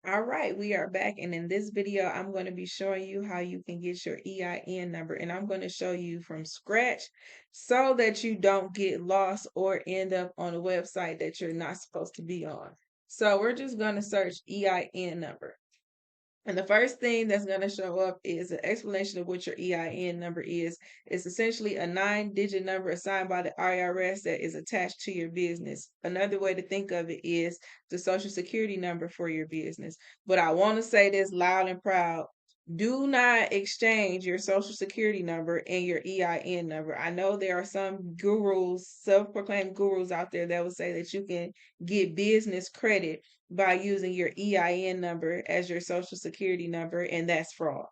All right, we are back, and in this video, I'm going to be showing you how you can get your EIN number, and I'm going to show you from scratch so that you don't get lost or end up on a website that you're not supposed to be on. So we're just going to search EIN number. And the first thing that's going to show up is an explanation of what your EIN number is. It's essentially a 9-digit number assigned by the IRS that is attached to your business. Another way to think of it is the social security number for your business. But I want to say this loud and proud. Do not exchange your social security number and your EIN number. I know there are some gurus, self-proclaimed gurus out there that will say that you can get business credit by using your EIN number as your social security number, and that's fraud.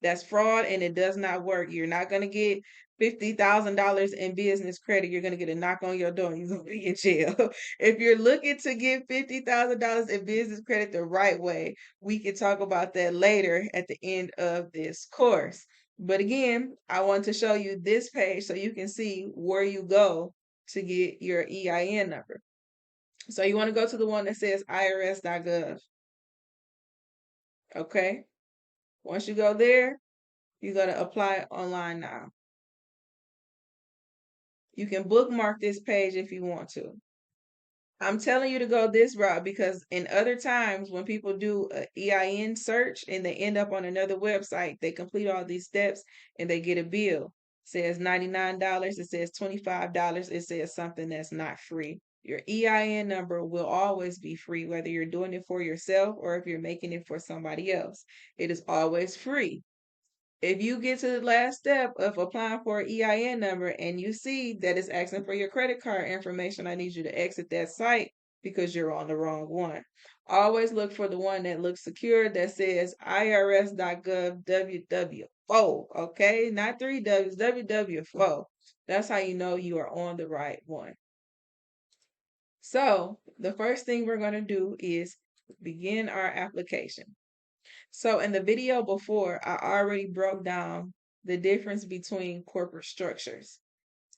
That's fraud, and it does not work. You're not going to get $50,000 in business credit. You're going to get a knock on your door and you're going to be in jail. If you're looking to get $50,000 in business credit the right way, we can talk about that later at the end of this course. But again, I want to show you this page so you can see where you go to get your EIN number. So you want to go to the one that says IRS.gov. Okay. Once you go there, you're going to apply online now. You can bookmark this page if you want to. I'm telling you to go this route because in other times when people do an EIN search and they end up on another website, they complete all these steps and they get a bill. It says $99, it says $25, it says something that's not free. Your EIN number will always be free, whether you're doing it for yourself or if you're making it for somebody else. It is always free. If you get to the last step of applying for an EIN number and you see that it's asking for your credit card information, I need you to exit that site because you're on the wrong one. Always look for the one that looks secure that says IRS.gov WW4, okay? Not 3 W's, WW4. That's how you know you are on the right one. So the first thing we're going to do is begin our application. So in the video before, I already broke down the difference between corporate structures.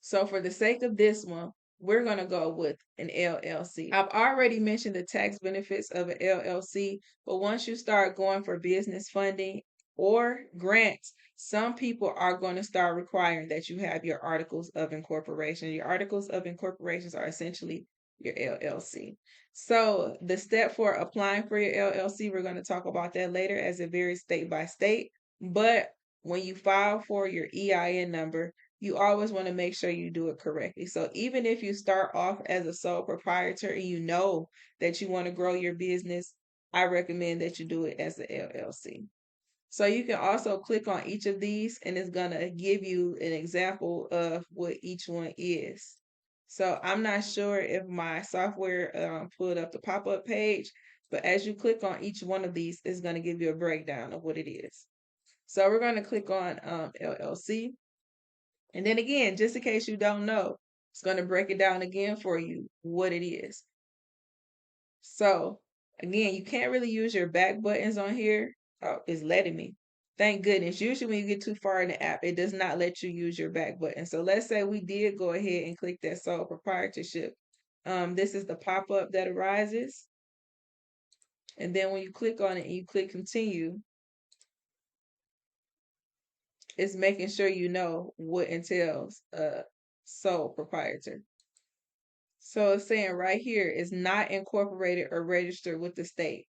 So for the sake of this one, we're going to go with an LLC. I've already mentioned the tax benefits of an LLC, but once you start going for business funding or grants, some people are going to start requiring that you have your articles of incorporation. Your articles of incorporations are essentially your LLC. So the step for applying for your LLC, we're going to talk about that later as it varies state by state. But when you file for your EIN number, you always want to make sure you do it correctly. So even if you start off as a sole proprietor and you know that you want to grow your business, I recommend that you do it as an LLC. So you can also click on each of these and it's going to give you an example of what each one is. So I'm not sure if my software pulled up the pop-up page, but as you click on each one of these, it's going to give you a breakdown of what it is. So we're going to click on LLC. And then again, just in case you don't know, it's going to break it down again for you what it is. So again, you can't really use your back buttons on here. Oh, it's letting me. Thank goodness. Usually when you get too far in the app, it does not let you use your back button. So let's say we did go ahead and click that sole proprietorship. This is the pop-up that arises. And then when you click on it and you click continue, it's making sure you know what entails a sole proprietor. So it's saying right here is not incorporated or registered with the state.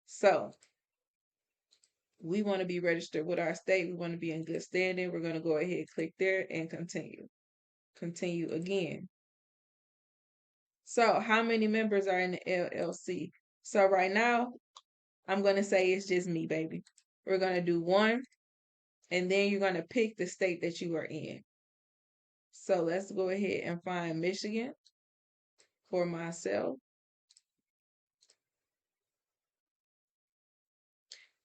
So we want to be registered with our state. We want to be in good standing. We're going to go ahead, click there and continue. Continue again. So how many members are in the LLC? So right now, I'm going to say it's just me, baby. We're going to do 1, and then you're going to pick the state that you are in. So let's go ahead and find Michigan for myself.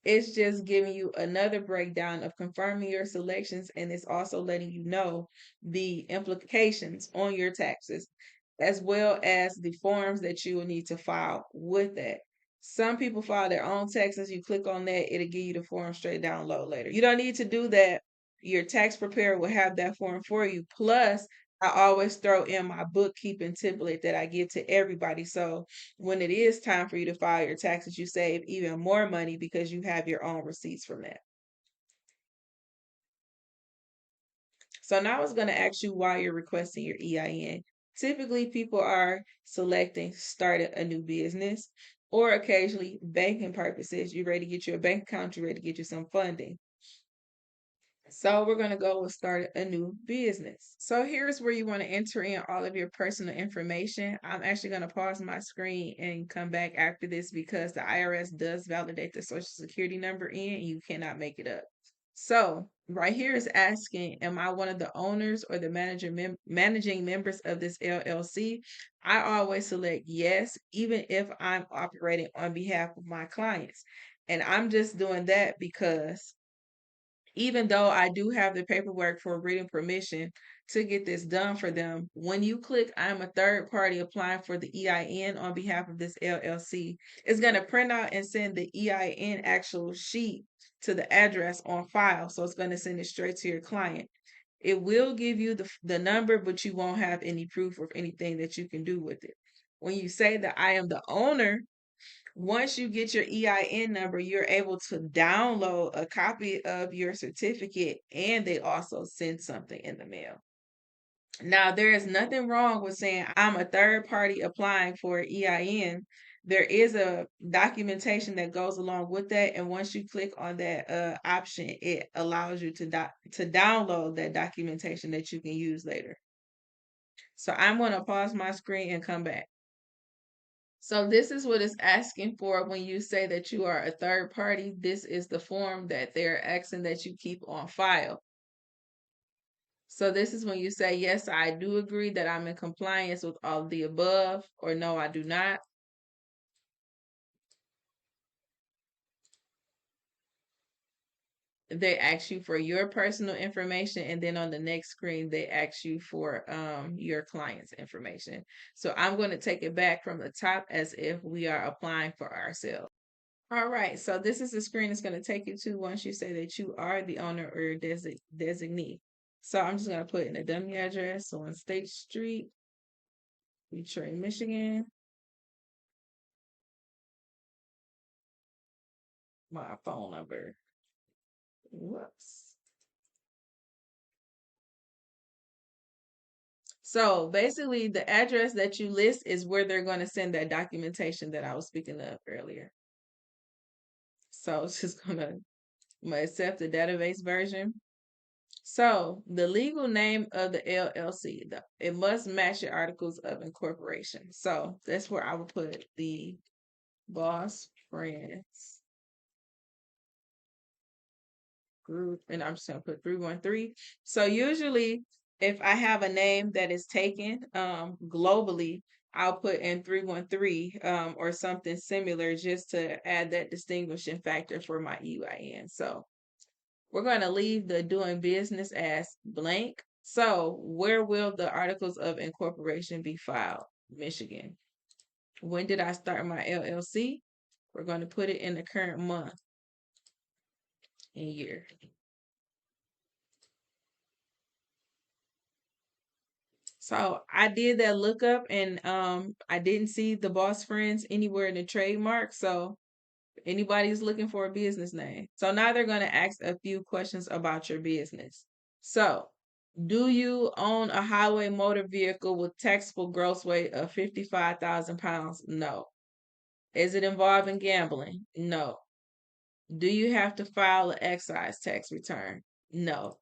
It's just giving you another breakdown of confirming your selections, and it's also letting you know the implications on your taxes, as well as the forms that you will need to file with that. Some people file their own taxes. You click on that, it'll give you the form straight down low later. You don't need to do that. Your tax preparer will have that form for you. Plus, I always throw in my bookkeeping template that I give to everybody. So when it is time for you to file your taxes, you save even more money because you have your own receipts from that. So now I was going to ask you why you're requesting your EIN. Typically, people are selecting starting a new business or occasionally banking purposes. You're ready to get you a bank account, you're ready to get you some funding. So we're going to go with start a new business. So here's where you want to enter in all of your personal information. I'm actually going to pause my screen and come back after this because the IRS does validate the social security number in and you cannot make it up. So right here is asking, am I one of the owners or the managing members of this LLC? I always select yes, even if I'm operating on behalf of my clients. And I'm just doing that because even though I do have the paperwork for written permission to get this done for them, when you click I'm a third party applying for the EIN on behalf of this LLC, it's going to print out and send the EIN actual sheet to the address on file. So it's going to send it straight to your client. It will give you the number, but you won't have any proof of anything that you can do with it. When you say that I am the owner, once you get your EIN number, you're able to download a copy of your certificate and they also send something in the mail. Now, there is nothing wrong with saying I'm a third party applying for EIN. There is a documentation that goes along with that, and once you click on that option, it allows you to download that documentation that you can use later. So I'm going to pause my screen and come back. So this is what it's asking for when you say that you are a third party. This is the form that they're asking that you keep on file. So this is when you say, yes, I do agree that I'm in compliance with all of the above, or no, I do not. They ask you for your personal information, and then on the next screen, they ask you for your client's information. So I'm going to take it back from the top as if we are applying for ourselves. All right, so this is the screen it's going to take you to once you say that you are the owner or designee. So I'm just going to put in a dummy address on State Street, Detroit, Michigan. My phone number. Whoops. So basically, the address that you list is where they're going to send that documentation that I was speaking of earlier. So it's just going to accept the database version. So the legal name of the LLC, it must match your articles of incorporation. So that's where I would put the Boss Friends Group, and I'm just gonna put 313. So usually, if I have a name that is taken globally, I'll put in 313 or something similar just to add that distinguishing factor for my EIN. So we're going to leave the doing business as blank. So where will the articles of incorporation be filed? Michigan. When did I start my LLC? We're going to put it in the current month and year. So I did that lookup and I didn't see the Boss Friends anywhere in the trademark. So anybody's looking for a business name. So now they're going to ask a few questions about your business. So, do you own a highway motor vehicle with taxable gross weight of 55,000 pounds? No. Is it involving gambling? No. Do you have to file an excise tax return? No.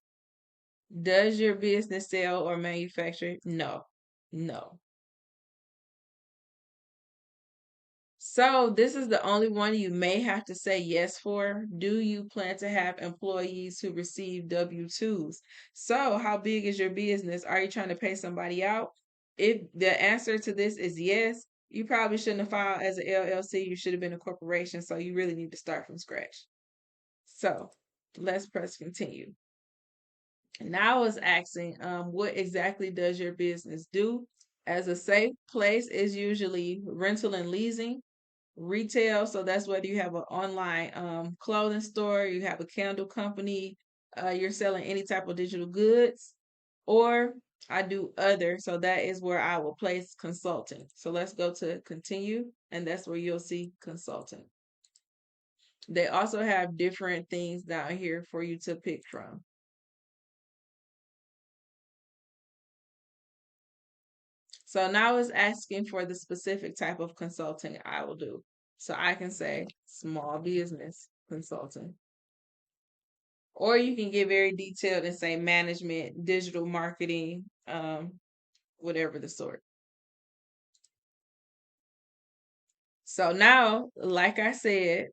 Does your business sell or manufacture? No. No. So this is the only one you may have to say yes for. Do you plan to have employees who receive W-2s? So how big is your business? Are you trying to pay somebody out? If the answer to this is yes, you probably shouldn't have filed as an LLC. You should have been a corporation. So you really need to start from scratch. So let's press continue. Now it's asking, what exactly does your business do? As a safe place is usually rental and leasing, retail. So that's whether you have an online clothing store, you have a candle company, you're selling any type of digital goods, or I do other, so that is where I will place consultant. So let's go to continue, and that's where you'll see consultant. They also have different things down here for you to pick from. So now it's asking for the specific type of consulting I will do. So I can say small business consulting. Or you can get very detailed and say management, digital marketing, whatever the sort. So now, like I said,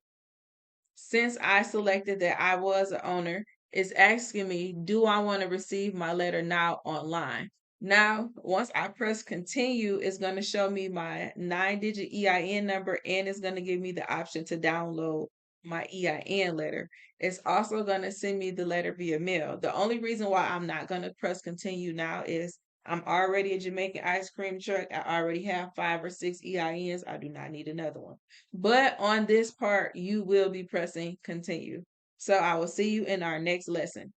since I selected that I was an owner, it's asking me, do I want to receive my letter now online? Now, once I press continue, it's going to show me my 9-digit EIN number and it's going to give me the option to download my EIN letter. It's also going to send me the letter via mail. The only reason why I'm not going to press continue now is I'm already a Jamaican ice cream truck. I already have 5 or 6 EINs. I do not need another one. But on this part, you will be pressing continue. So I will see you in our next lesson.